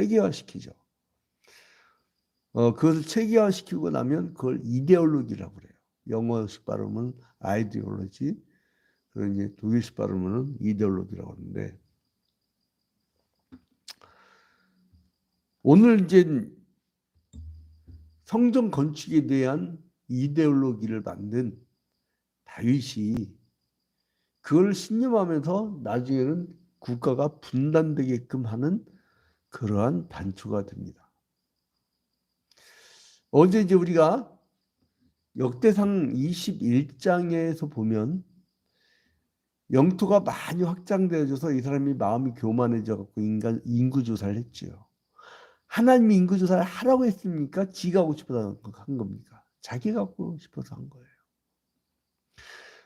체계화시키죠. 그것을 체계화시키고 나면 그걸 이데올로기라고 그래요. 영어식 발음은 아이디올로지, 그런 이제 독일식 발음은 이데올로기라고 하는데, 오늘 이제 성전 건축에 대한 이데올로기를 만든 다윗이 그걸 신념하면서 나중에는 국가가 분단되게끔 하는 그러한 단초가 됩니다. 어제 이제 우리가 역대상 21장에서 보면 영토가 많이 확장되어져서 이 사람이 마음이 교만해져 갖고 인구조사를 했지요. 하나님이 인구조사를 하라고 했습니까? 지가 하고 싶어서 한 겁니까? 자기가 하고 싶어서 한 거예요.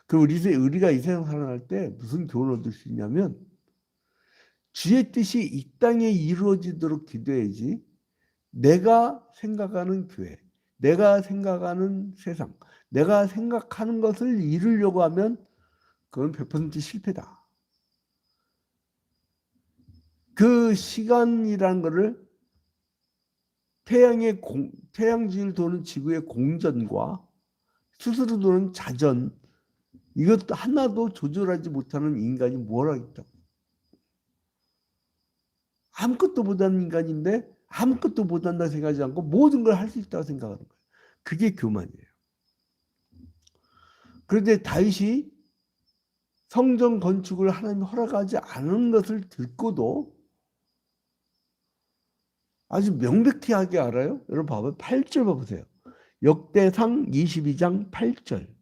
그 우리가 이 세상 살아갈 때 무슨 교훈을 얻을 수 있냐면, 주의 뜻이 이 땅에 이루어지도록 기도해야지, 내가 생각하는 교회, 내가 생각하는 세상, 내가 생각하는 것을 이루려고 하면 그건 100% 실패다. 그 시간이라는 것을 태양주위를 도는 지구의 공전과 스스로 도는 자전, 이것도 하나도 조절하지 못하는 인간이 뭘 하겠다고. 아무것도 못하는 인간인데 아무것도 못한다 생각하지 않고 모든 걸 할 수 있다고 생각하는 거예요. 그게 교만이에요. 그런데 다윗이 성전 건축을 하나님이 허락하지 않은 것을 듣고도 아주 명백하게 알아요. 여러분 봐봐요. 8절 봐보세요. 역대상 22장 8절.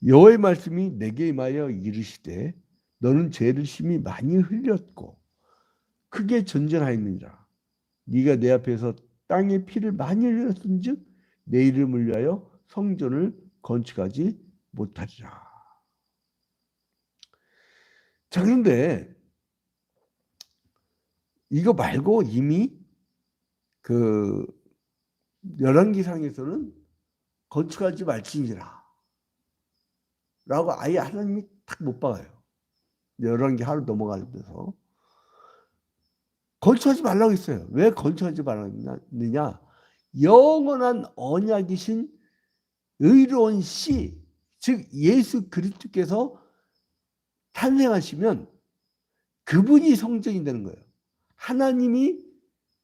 여호와의 말씀이 내게 임하여 이르시되 너는 죄를 심히 많이 흘렸고 크게 전전하였느니라. 네가 내 앞에서 땅에 피를 많이 흘렸은즉 내 이름을 위하여 성전을 건축하지 못하리라. 자, 그런데 이거 말고 이미 그 열왕기상에서는 건축하지 말지니라 라고 아예 하나님이 딱 못 박아요. 열왕기 하루 넘어가면서 건축하지 말라고 했어요. 왜 건축하지 말았느냐? 영원한 언약이신 의로운 씨, 즉 예수 그리스도께서 탄생하시면 그분이 성전이 되는 거예요. 하나님이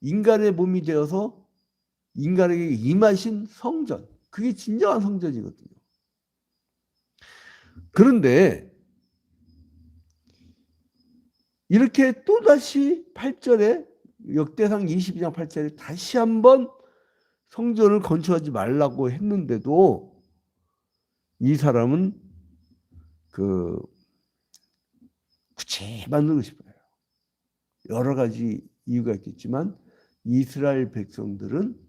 인간의 몸이 되어서 인간에게 임하신 성전, 그게 진정한 성전이거든요. 그런데 이렇게 또다시 8절에 역대상 22장 8절에 다시 한번 성전을 건축하지 말라고 했는데도 이 사람은 굳이 만들고 싶어요. 여러 가지 이유가 있겠지만 이스라엘 백성들은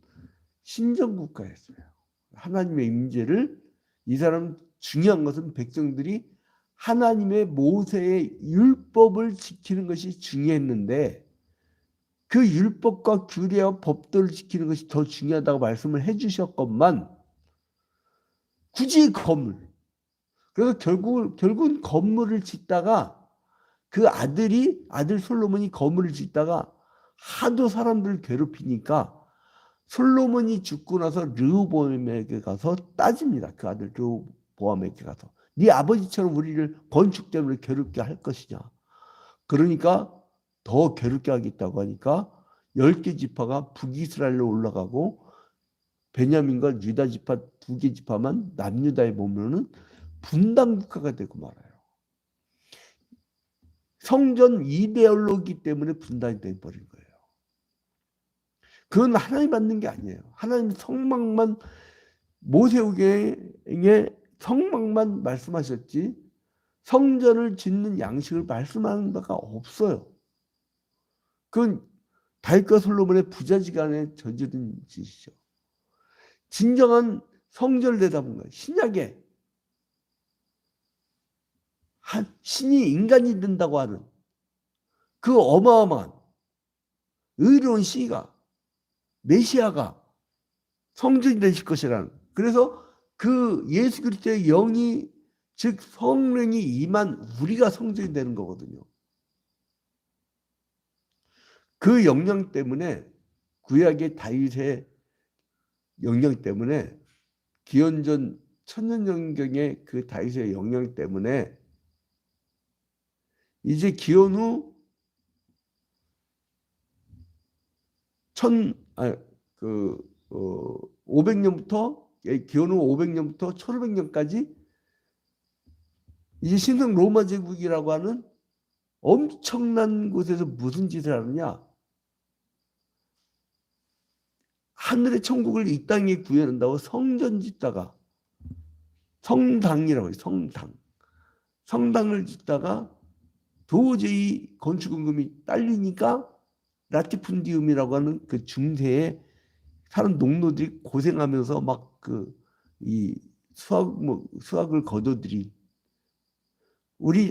신정국가였어요. 하나님의 임재를, 이 사람 중요한 것은 백성들이 하나님의 모세의 율법을 지키는 것이 중요했는데 그 율법과 규례와 법도를 지키는 것이 더 중요하다고 말씀을 해주셨건만 굳이 건물, 그래서 결국은 건물을 짓다가 그 아들 솔로몬이 건물을 짓다가 하도 사람들을 괴롭히니까 솔로몬이 죽고 나서 르호보암에게 가서 따집니다. 그 아들 르호보암에게 가서 네 아버지처럼 우리를 건축 때문에 괴롭게 할 것이냐. 그러니까 더 괴롭게 하겠다고 하니까 10개 지파가 북이스라엘로 올라가고 베냐민과 유다 지파 2개 지파만 남유다에 머무르는 분단 국가가 되고 말아요. 성전 이데올로기 때문에 분단이 되어버린 거예요. 그건 하나님 받는 게 아니에요. 하나님 성막만, 모세오경에 성막만 말씀하셨지 성전을 짓는 양식을 말씀하는 바가 없어요. 그건 다윗과 솔로몬의 부자지간에 저지른 짓이죠. 진정한 성전을 내다본 거예요. 신약에 신이 인간이 된다고 하는 그 어마어마한 의로운 씨가, 메시아가 성전이 되실 것이라는, 그래서 그 예수 그리스도의 영이, 즉 성령이 임한 우리가 성전이 되는 거거든요. 그 역량 때문에 구약의 다윗의 역량 때문에 기원전 천년전경의 그 다윗의 역량 때문에 이제 기원 후 500년부터 기원 후 500년부터 1500년까지 이제 신성 로마 제국이라고 하는 엄청난 곳에서 무슨 짓을 하느냐? 하늘의 천국을 이 땅에 구현한다고 성전 짓다가 성당이라고 해요. 성당을 짓다가 도저히 건축원금이 딸리니까 라티푼디움이라고 하는 그 중세에 사는 농노들이 고생하면서 막 이 수학을 거둬들인 우리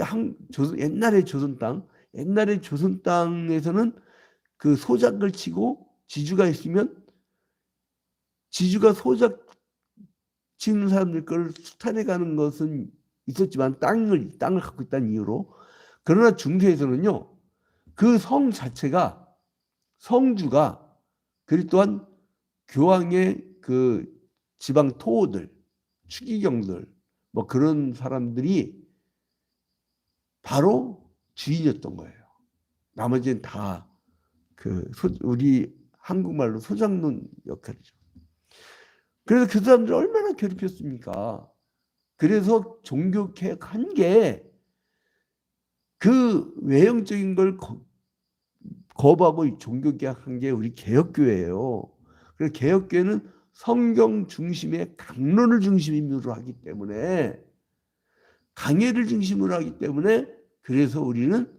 옛날의 조선 땅에서는 그 소작을 치고 지주가 있으면 지주가 소작 치는 사람들 걸 수탈해 가는 것은 있었지만 땅을 갖고 있다는 이유로, 그러나 중세에서는요 그 성 자체가 성주가, 그리고 또한 교황의 그 지방 토호들, 추기경들 뭐 그런 사람들이 바로 주인이었던 거예요. 나머지는 다 우리 한국말로 소장농 역할이죠. 그래서 그 사람들 얼마나 괴롭혔습니까? 그래서 종교개혁한 게 그 외형적인 걸 거부하고 종교개혁한 게 우리 개혁교회예요. 그래서 개혁교회는 성경 중심의 강론을 중심으로 하기 때문에, 강해를 중심으로 하기 때문에, 그래서 우리는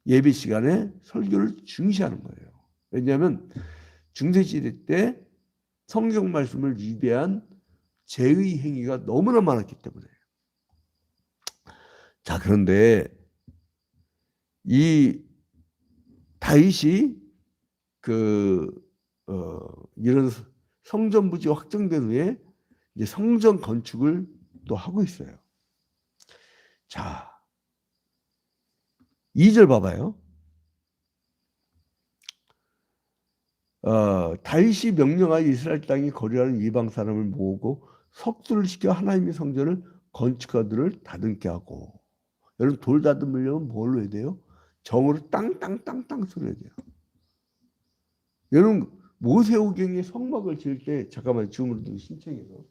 예배 시간에 설교를 중시하는 거예요. 왜냐하면 중세시대 때 성경 말씀을 위배한 죄의 행위가 너무나 많았기 때문에. 자, 그런데 이 다윗이 이런 성전 부지가 확정된 후에 이제 성전 건축을 또 하고 있어요. 자, 2절 봐봐요. 다윗이 명령하여 이스라엘 땅에 거류하는 이방 사람을 모으고 석두를 시켜 하나님의 성전을 건축하들을 다듬게 하고. 여러분, 돌 다듬으려면 뭘로 해야 돼요? 정으로 땅땅땅땅 소리해야 돼요. 여러분, 모세오경의 성막을 지을 때, 잠깐만 줌으로 신청해서.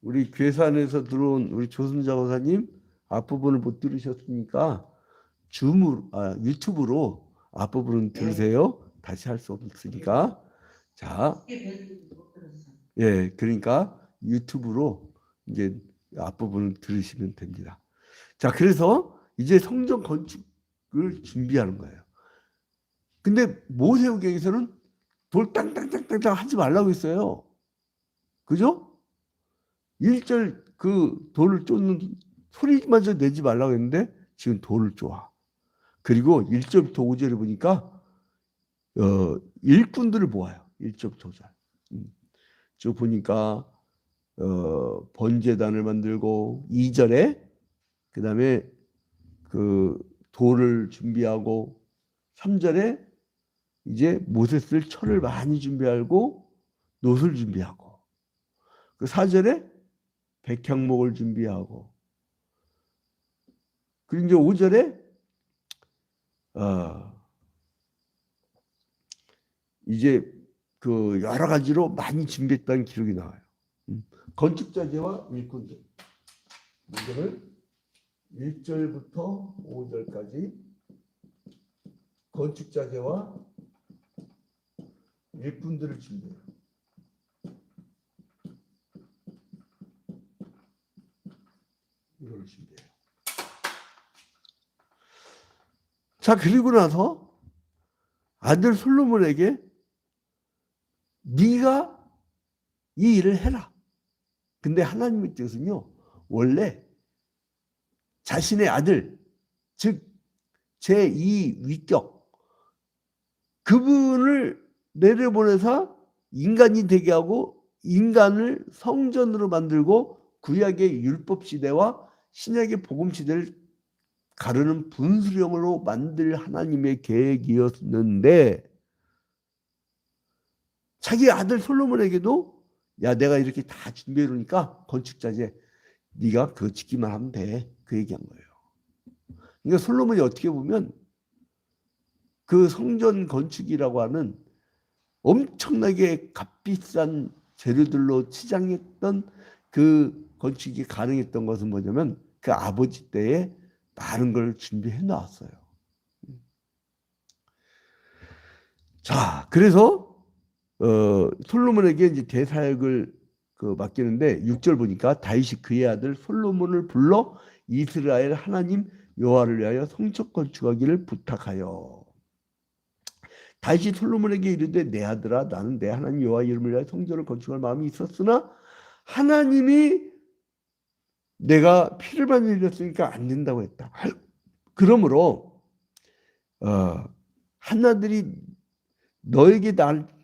우리 괴산에서 들어온 우리 조순자 고사님 앞부분을 못 들으셨으니까 유튜브로 앞부분은 들으세요. 다시 할 수 없으니까. 자, 예, 그러니까 유튜브로 이제 앞부분을 들으시면 됩니다. 자, 그래서 이제 성전 건축을 준비하는 거예요. 근데 모세오경에서는 돌 땅땅땅땅 하지 말라고 했어요. 그죠? 1절 그 돌을 쫓는 소리마저 내지 말라고 했는데 지금 돌을 쫓아. 그리고 1절부터 5절에 보니까 일꾼들을 모아요. 1절부터 5절. 쭉 보니까 번제단을 만들고 2절에 그 다음에 그 돌을 준비하고 3절에 이제 못에 쓸 철을 많이 준비하고 놋을 준비하고 그 4절에 백향목을 준비하고 그리고 이제 5절에 이제 그 여러 가지로 많이 준비했다는 기록이 나와요. 건축자재와 일꾼들. 이거를 1절부터 5절까지 건축자재와 일꾼들을 준비해요. 이걸 준비해요. 자, 그리고 나서 아들 솔로몬에게 네가 이 일을 해라. 근데 하나님의 뜻은요, 원래 자신의 아들, 즉 제2 위격, 그분을 내려보내서 인간이 되게 하고 인간을 성전으로 만들고 구약의 율법 시대와 신약의 복음 시대를 가르는 분수령으로 만들 하나님의 계획이었는데 자기 아들 솔로몬에게도 야 내가 이렇게 다 준비해 놓으니까 건축자재 네가 그거 짓기만 하면 돼. 그 얘기한 거예요. 그러니까 솔로몬이 어떻게 보면 그 성전 건축이라고 하는 엄청나게 값비싼 재료들로 치장했던 그 건축이 가능했던 것은 뭐냐면 그 아버지 때에 많은 걸 준비해 놨어요. 자, 그래서 솔로몬에게 이제 대사역을 맡기는데 6절 보니까 다윗이 그의 아들 솔로몬을 불러 이스라엘 하나님 여호와를 위하여 성전 건축하기를 부탁하여 다윗이 솔로몬에게 이르되 내 아들아 나는 내 하나님 여호와 이름을 위하여 성전을 건축할 마음이 있었으나 하나님이 내가 피를 많이 흘렸으니까 안 된다고 했다. 그러므로 하나들이 너에게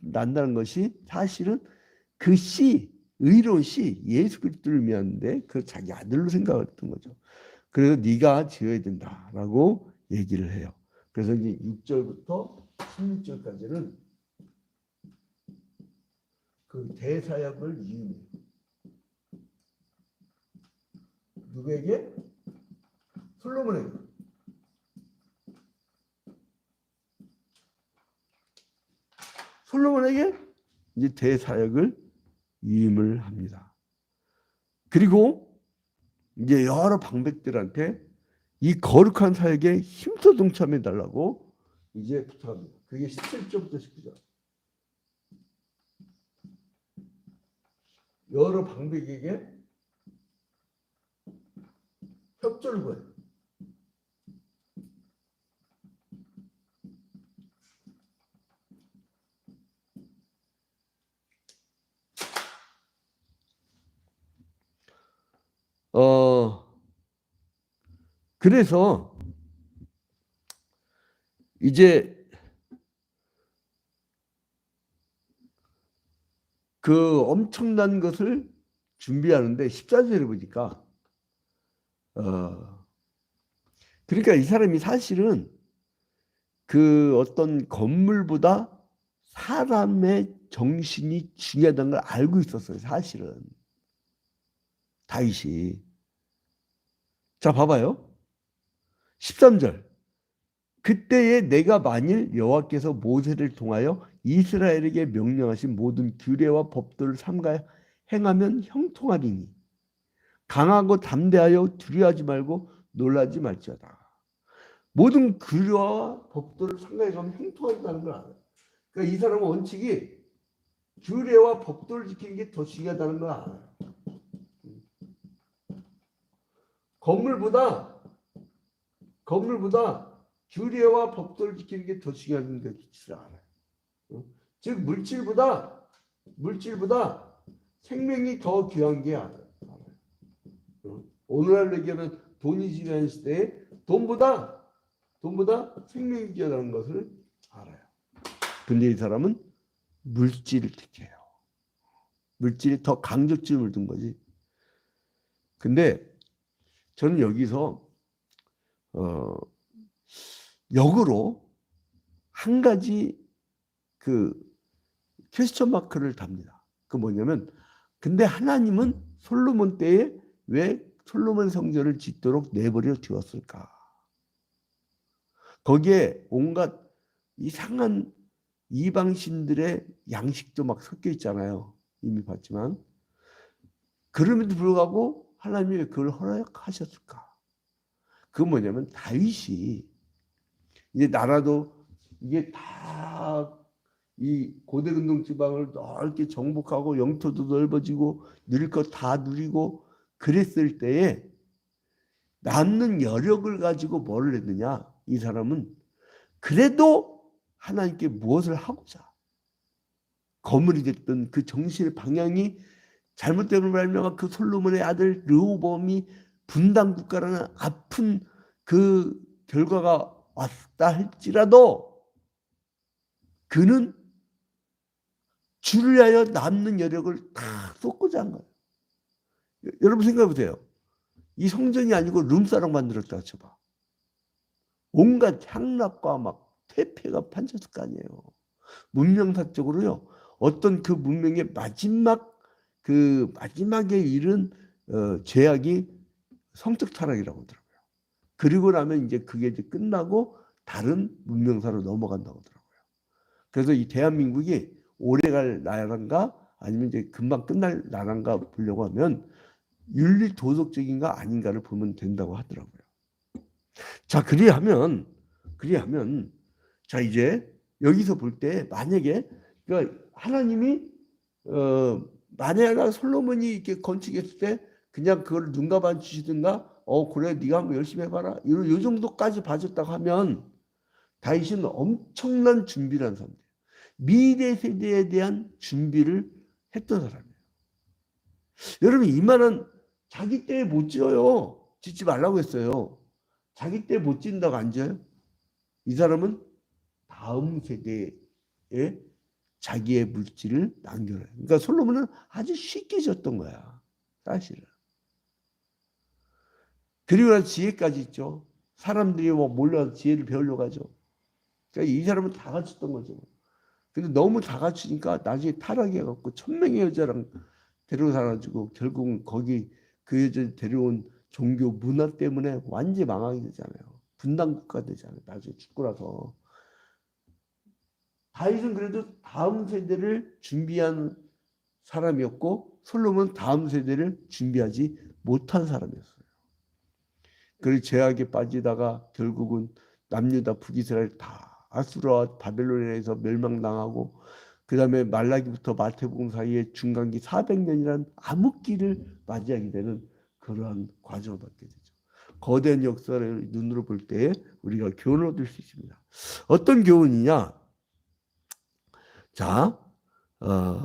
난다는 것이 사실은 그 씨, 의로운 씨, 예수 그리스도를 의미하는데 그 자기 아들로 생각했던 거죠. 그래서 네가 지어야 된다라고 얘기를 해요. 그래서 이제 6절부터 16절까지는 그 대사역을 이유해요. 누구에게? 솔로몬에게. 솔로몬에게 이제 대사역을 위임을 합니다. 그리고 이제 여러 방백들한테 이 거룩한 사역에 힘써 동참해 달라고 이제 부탁합니다. 그게 17절부터 19절. 여러 방백에게 협조를 구해요. 그래서 이제 그 엄청난 것을 준비하는데 14절에 보니까 그러니까 이 사람이 사실은 그 어떤 건물보다 사람의 정신이 중요하다는 걸 알고 있었어요. 사실은 다윗이. 자 봐봐요. 13절. 그때에 내가 만일 여호와께서 모세를 통하여 이스라엘에게 명령하신 모든 규례와 법도를 삼가 행하면 형통하리니 강하고 담대하여 두려워하지 말고 놀라지 말지어다. 모든 규례와 법도를 삼가해 가면 형통하다는 걸 알아요. 그러니까 이 사람은 원칙이 규례와 법도를 지키는 게 더 중요하다는 걸 알아요. 건물보다 규례와 법도를 지키는 게 더 중요한 것을 알아요. 즉 물질보다 생명이 더 귀한 게 알아요. 오늘날 얘기하는 돈이 중요한 시대에 돈보다 생명이 귀하다는 것을 알아요. 근데 이 사람은 물질을 택해요. 물질이 더 강적점을 둔 거지. 근데 저는 여기서 역으로 한 가지 그 퀘스천 마크를 답니다. 그 뭐냐면 근데 하나님은 솔로몬 때에 왜 솔로몬 성전을 짓도록 내버려 두었을까? 거기에 온갖 이상한 이방신들의 양식도 막 섞여 있잖아요. 이미 봤지만 그럼에도 불구하고 하나님이 왜 그걸 허락하셨을까? 그건 뭐냐면 다윗이 이제 나라도 이게 다 이 고대 근동 지방을 넓게 정복하고 영토도 넓어지고 누릴 것 다 누리고 그랬을 때에 남는 여력을 가지고 뭘 했느냐? 이 사람은 그래도 하나님께 무엇을 하고자 거물이 됐던 그 정신의 방향이 잘못됨을 말미암아 그 솔로몬의 아들 르호보암이 분단 국가라는 아픈 그 결과가 왔다 할지라도 그는 주를 위하여 남는 여력을 다 쏟고자 한 거예요. 여러분 생각해 보세요. 이 성전이 아니고 룸사롱 만들었다 쳐봐. 온갖 향락과 막 퇴폐가 판쳤을 거 아니에요. 문명사적으로요. 어떤 그 문명의 마지막에 이른 죄악이 성적 타락이라고 하더라고요. 그리고 나면 이제 그게 이제 끝나고 다른 문명사로 넘어간다고 하더라고요. 그래서 이 대한민국이 오래 갈 나라인가 아니면 이제 금방 끝날 나라인가 보려고 하면 윤리 도덕적인가 아닌가를 보면 된다고 하더라고요. 자, 그리하면 자 이제 여기서 볼 때 만약에 그러니까 하나님이 만약에 솔로몬이 이렇게 건축했을 때 그냥 그걸 눈 감아 주시든가 그래 네가 한번 열심히 해봐라 요 정도까지 봐줬다고 하면 다윗은 엄청난 준비를 한 사람이에요. 미래 세대에 대한 준비를 했던 사람이에요. 여러분 이만한 자기 때에 못 지어요. 짓지 말라고 했어요. 자기 때 못 짓는다고 안 지어요? 이 사람은 다음 세대에 자기의 물질을 남겨놔요. 그러니까 솔로몬은 아주 쉽게 지었던 거야. 사실은. 그리고 나서 지혜까지 있죠. 사람들이 뭐 몰려서 지혜를 배우려고 하죠. 그러니까 이 사람은 다 갖췄던 거죠. 근데 너무 다 갖추니까 나중에 타락해갖고 1000명의 여자랑 데리고 살아가지고 결국은 거기 그 여자 데려온 종교 문화 때문에 완전히 망하게 되잖아요. 분단국가 되잖아요. 나중에 죽고 나서. 다윗은 그래도 다음 세대를 준비한 사람이었고 솔로몬은 다음 세대를 준비하지 못한 사람이었어요. 그리고 죄악에 빠지다가 결국은 남유다 북이스라엘 다 아수르와 바벨론에서 멸망당하고 그 다음에 말라기부터 마태복음 사이에 중간기 400년이라는 암흑기를 맞이하게 되는 그러한 과정을 받게 되죠. 거대한 역사를 눈으로 볼 때 우리가 교훈을 얻을 수 있습니다. 어떤 교훈이냐? 자,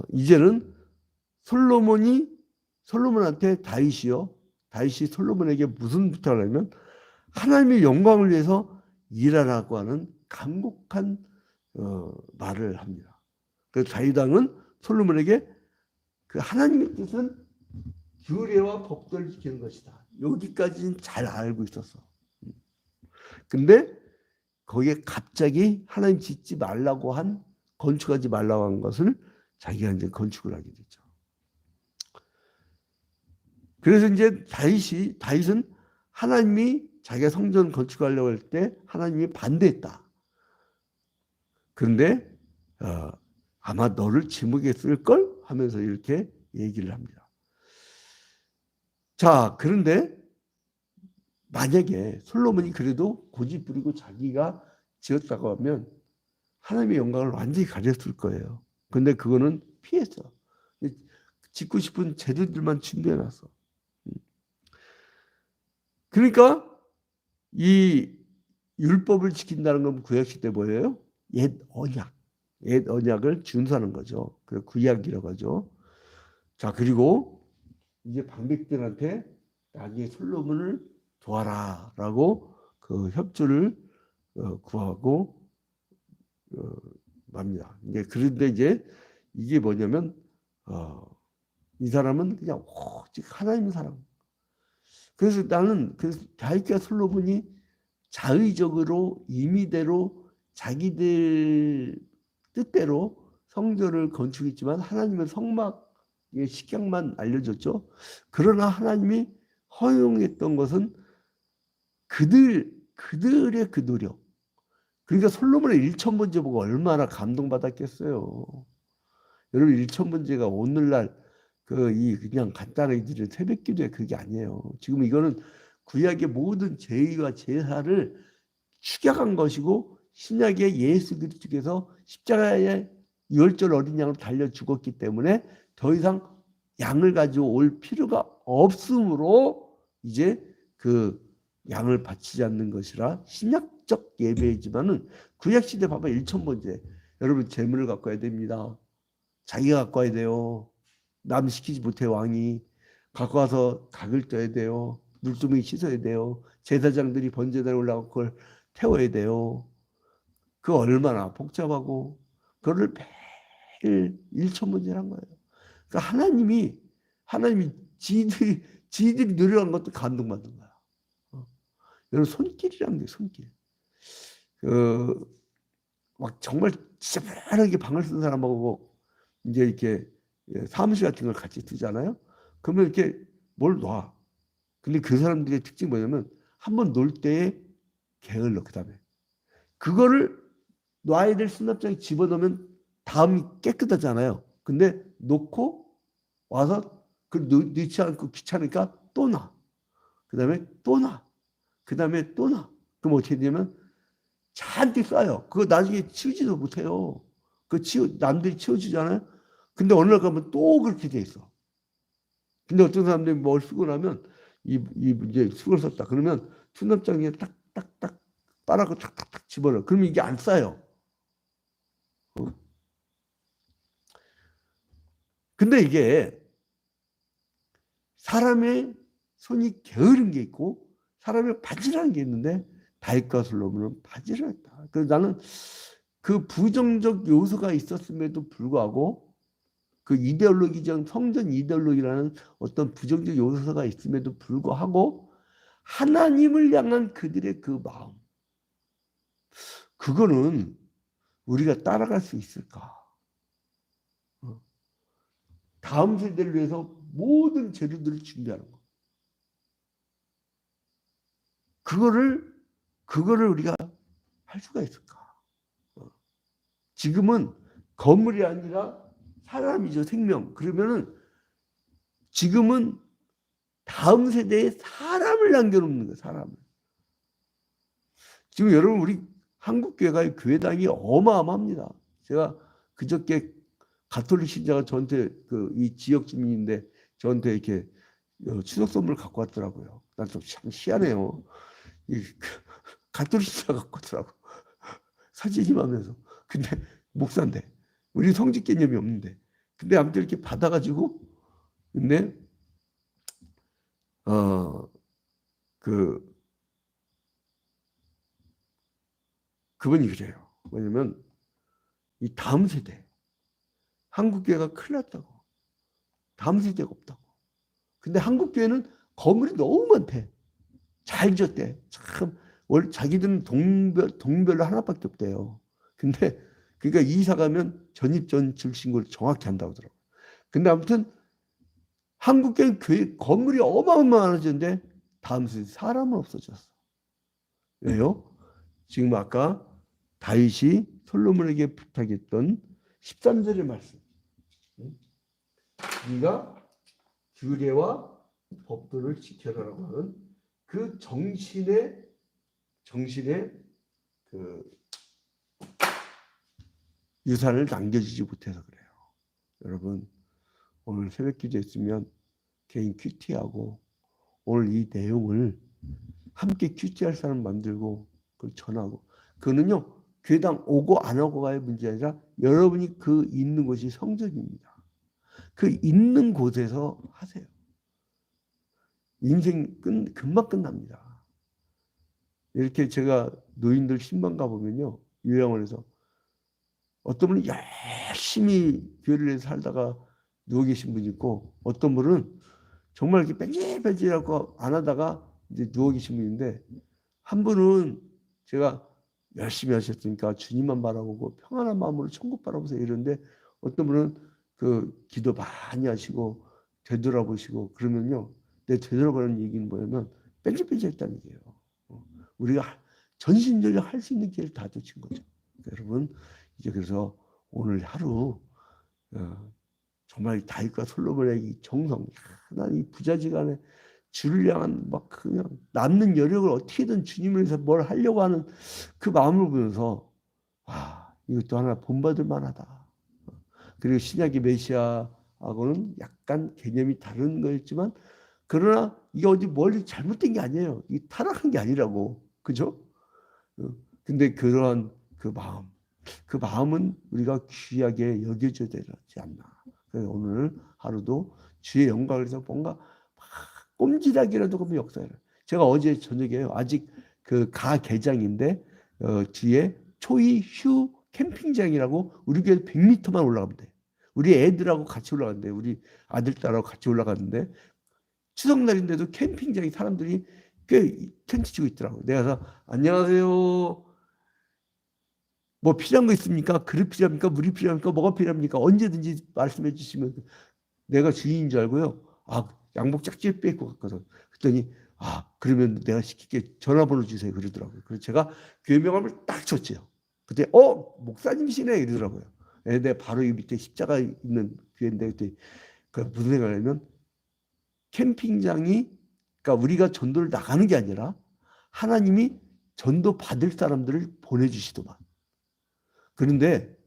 이제는 솔로몬한테 다윗이 솔로몬에게 무슨 부탁을 하냐면 하나님의 영광을 위해서 일하라고 하는 간곡한 말을 합니다. 그래서 다윗 왕은 솔로몬에게 그 하나님의 뜻은 규례와 법도를 지키는 것이다. 여기까지는 잘 알고 있었어. 근데 거기에 갑자기 하나님 짓지 말라고 건축하지 말라고 한 것을 자기가 이제 건축을 하게 됐죠. 그래서 이제 다윗은 하나님이 자기가 성전 건축하려고 할 때 하나님이 반대했다. 그런데 아마 너를 지목에 쓸걸? 하면서 이렇게 얘기를 합니다. 자, 그런데 만약에 솔로몬이 그래도 고집 부리고 자기가 지었다고 하면 하나님의 영광을 완전히 가렸을 거예요. 근데 그거는 피했어. 짓고 싶은 재료들만 준비해놨어. 그러니까 이 율법을 지킨다는 건 구약시대 뭐예요? 옛 언약을 준수하는 거죠. 그 구약이라고 하죠. 자, 그리고 이제 방백들한테 나중에 솔로몬을 도와라라고 그 협조를 구하고 맙니다. 그런데 이제 이게 뭐냐면 이 사람은 그냥 오직 하나님의 사람. 그래서 나는 다윗과 솔로몬이 자의적으로 임의대로 자기들 뜻대로 성전을 건축했지만 하나님은 성막의 식양만 알려줬죠. 그러나 하나님이 허용했던 것은 그들의 그 노력. 그러니까 솔로몬의 1000번째 보고 얼마나 감동받았겠어요. 여러분 1000번째가 오늘날 그냥 간단하게 드리는 새벽기도에 그게 아니에요. 지금 이거는 구약의 모든 제의와 제사를 축약한 것이고 신약의 예수 그리스도께서 십자가에 유월절 어린 양으로 달려 죽었기 때문에 더 이상 양을 가지고 올 필요가 없으므로 이제 그 양을 바치지 않는 것이라 신약적 예배이지만은 구약 시대 봐봐 1000번째 여러분 재물을 갖고 와야 됩니다. 자기가 갖고 와야 돼요. 남 시키지 못해 왕이 갖고 와서 각을 떠야 돼요. 물두멍이 씻어야 돼요. 제사장들이 번제단에 올라가고 그걸 태워야 돼요. 그 얼마나 복잡하고 그거를 제일 일천문제란 거예요. 그러니까 하나님이 지들이 노력한 것도 감동받는 거야. 여러분 손길이란 게 손길. 막 정말 진짜 편하게 방을 쓴 사람하고 이제 이렇게 사무실 같은 걸 같이 쓰잖아요. 그러면 이렇게 뭘 놔. 근데 그 사람들의 특징이 뭐냐면 한번 놀 때에 게을러. 그다음에 그거를 놔야 될 수납장에 집어넣으면 다음이 깨끗하잖아요. 근데 놓고 와서 그 넣지 않고 귀찮으니까 또 놔. 그다음에 또 놔. 그다음에 또 놔. 그럼 어떻게 되냐면 잔뜩 쌓여. 그거 나중에 치우지도 못해요. 남들이 치워주잖아요. 근데 어느 날 가면 또 그렇게 돼 있어. 근데 어떤 사람들이 뭘 쓰고 나면 이제 수걸 썼다. 그러면 수납장에 딱딱딱 빨아고 탁탁탁 집어넣어. 그러면 이게 안 쌓여. 근데 이게 사람의 손이 게으른 게 있고 사람의 바지라는 게 있는데 다윗과 솔로몬은 바지를 했다. 그래서 나는 그 부정적 요소가 있었음에도 불구하고 그 이데올로기적 성전 이데올로기라는 어떤 부정적 요소가 있음에도 불구하고 하나님을 향한 그들의 그 마음, 그거는 우리가 따라갈 수 있을까? 다음 세대를 위해서 모든 재료들을 준비하는 거. 그거를 우리가 할 수가 있을까? 지금은 건물이 아니라 사람이죠, 생명. 그러면은 지금은 다음 세대에 사람을 남겨놓는 거예요, 사람을. 지금 여러분 우리 한국교회가 교회당이 어마어마합니다. 제가 그저께 가톨릭 신자가 저한테 이 지역 주민인데 저한테 이렇게 추석 선물 갖고 왔더라고요. 난 좀 참 희한해요. 가톨릭 신자 갖고 왔더라고. 사진임하면서. 근데 목사인데 우리 성직 개념이 없는데. 근데 아무튼 이렇게 받아가지고 근데 그분이 그래요. 뭐냐면 이 다음 세대 한국교회가 큰일 났다고. 다음 세대가 없다고. 근데 한국교회는 건물이 너무 많대. 잘 지었대. 참 자기들은 동별로 하나밖에 없대요. 근데 그러니까 이사 가면 전입전출 신고를 정확히 한다고 하더라고요. 근데 아무튼 한국교회 교회 건물이 어마어마하는데 다음 세대 사람은 없어졌어. 왜요? 지금 아까 다윗이 솔로몬에게 부탁했던 13절의 말씀. 네가 규례와 법도를 지켜라라고 하는 그 정신의 그 유산을 남겨주지 못해서 그래요. 여러분 오늘 새벽 기도 했으면 개인 큐티하고 오늘 이 내용을 함께 큐티할 사람 만들고 그걸 전하고 그거는요 교회당 오고 안 오고가의 문제 아니라 여러분이 그 있는 곳이 성전입니다. 그 있는 곳에서 하세요. 인생 금방 끝납니다. 이렇게 제가 노인들 신방 가보면요 요양원에서 어떤 분은 열심히 교회를 해서 살다가 누워 계신 분이 있고 어떤 분은 정말 이렇게 뺀질뺀질하고 안 하다가 이제 누워 계신 분인데 한 분은 제가 열심히 하셨으니까 주님만 바라보고 평안한 마음으로 천국 바라보세요 이러는데 어떤 분은 그 기도 많이 하시고 되돌아보시고 그러면요 내 되돌아보는 얘기는 뭐냐면 뺀질뺀질했다는 얘기예요. 우리가 전심전력 할 수 있는 기회를 다 놓친 거죠. 여러분 이제 그래서 오늘 하루 정말 다윗과 솔로몬의 이 정성, 난 이 부자지간에 주를 향한 막 그냥 남는 여력을 어떻게든 주님을 위해서 뭘 하려고 하는 그 마음을 보면서 이것도 하나 본받을 만하다. 그리고 신약의 메시아하고는 약간 개념이 다른 거였지만 그러나 이게 어디 멀리 잘못된 게 아니에요. 이게 타락한 게 아니라고. 그죠? 근데 그러한 그 마음은 우리가 귀하게 여겨줘야 되지 않나. 그래서 오늘 하루도 주의 영광을 위해서 뭔가 꼼지락이라도 그러면 역사를. 제가 어제 저녁에 아직 그 개장인데 뒤에 초이 휴 캠핑장이라고 우리 교회 100m만 올라가면 돼. 우리 애들하고 같이 올라갔는데 우리 아들 딸하고 같이 올라갔는데 추석날인데도 캠핑장에 사람들이 꽤 텐트 치고 있더라고요. 내가 가서 안녕하세요. 뭐 필요한 거 있습니까? 그릇 필요합니까? 물이 필요합니까? 뭐가 필요합니까? 언제든지 말씀해 주시면 내가 주인인 줄 알고요. 아, 양복 짝지게 빼고 갔거든. 그랬더니 그러면 내가 시킬게 전화번호 주세요. 그러더라고요. 그래서 제가 교회 명함을 딱 줬죠. 그때 목사님이시네 이러더라고요. 내가 바로 이 밑에 십자가 있는 교회인데 그때 그 무슨 생각을 하면 캠핑장이 그러니까 우리가 전도를 나가는 게 아니라 하나님이 전도 받을 사람들을 보내주시더만. 그런데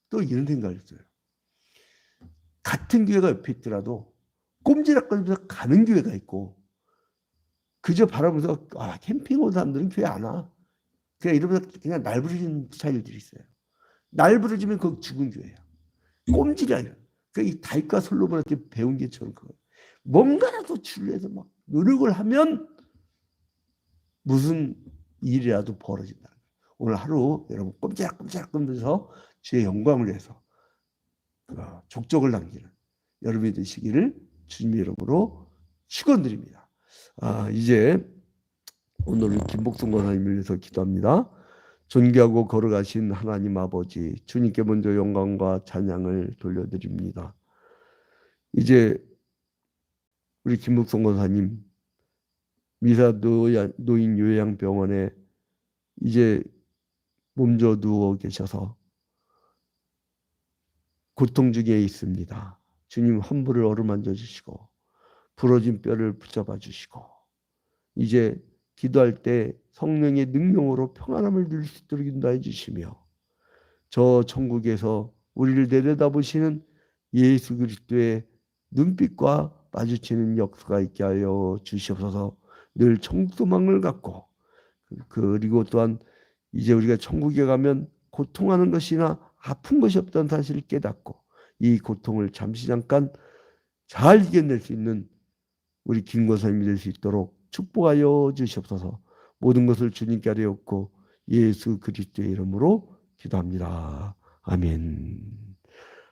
또 이런 생각을 했어요. 같은 교회가 옆에 있더라도 꼼지락거리면서 가는 교회가 있고 그저 바라보면서 캠핑 온 사람들은 교회 안 와. 그냥 이러면서 그냥 날 부르는 스타일들이 있어요. 날 부르지면 그거 죽은 교회야. 꼼질이 아니라. 이 다윗과 솔로몬한테 배운 게 저는 그거. 뭔가라도 주위에서 막 노력을 하면 무슨 일이라도 벌어진다. 오늘 하루 여러분 꼼지락꼼지락 거리면서 주의 영광을 위해서 족적을 남기는 여러분이 되시기를 주님의 이름으로 축원드립니다. 이제 오늘은 김복순 권사님을 위해서 기도합니다. 존귀하고 거룩하신 하나님 아버지, 주님께 먼저 영광과 찬양을 돌려드립니다. 이제 우리 김복순 권사님 미사 노인 요양병원에 이제 몸져 누워 계셔서 고통 중에 있습니다. 주님 환부를 어루만져 주시고 부러진 뼈를 붙잡아 주시고 이제 기도할 때 성령의 능력으로 평안함을 누릴 수 있도록 인도해 주시며 저 천국에서 우리를 내려다보시는 예수 그리스도의 눈빛과 마주치는 역사가 있게 하여 주시옵소서. 늘 청소망을 갖고 그리고 또한 이제 우리가 천국에 가면 고통하는 것이나 아픈 것이 없다는 사실을 깨닫고 이 고통을 잠시 잠깐 잘 이겨낼 수 있는 우리 김 권사님이 될 수 있도록 축복하여 주시옵소서. 모든 것을 주님께 아뢰옵고 예수 그리스도의 이름으로 기도합니다. 아멘.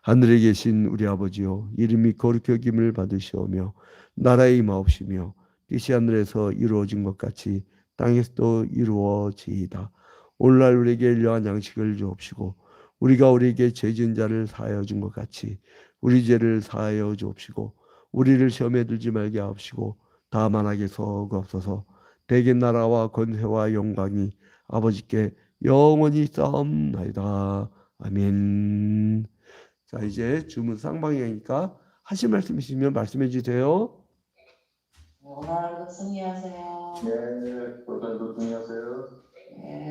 하늘에 계신 우리 아버지요, 이름이 거룩히 여김을 받으시오며 나라의 임하옵시며 뜻이 하늘에서 이루어진 것 같이 땅에서도 이루어지이다. 오늘날 우리에게 일용할 양식을 주옵시고 우리가 우리에게 죄 지은 자를 사하여 준 것 같이 우리 죄를 사하여 주옵시고 우리를 시험에 들지 말게 하옵시고 다만 악에서 구하옵소서. 대개 나라와 권세와 영광이 아버지께 영원히 싸움나이다. 아멘. 자, 이제 주문 쌍방향이니까 하실 말씀 있으면 말씀해 주세요. 오늘도 승리하세요. 네, 오늘도 승리하세요. 네.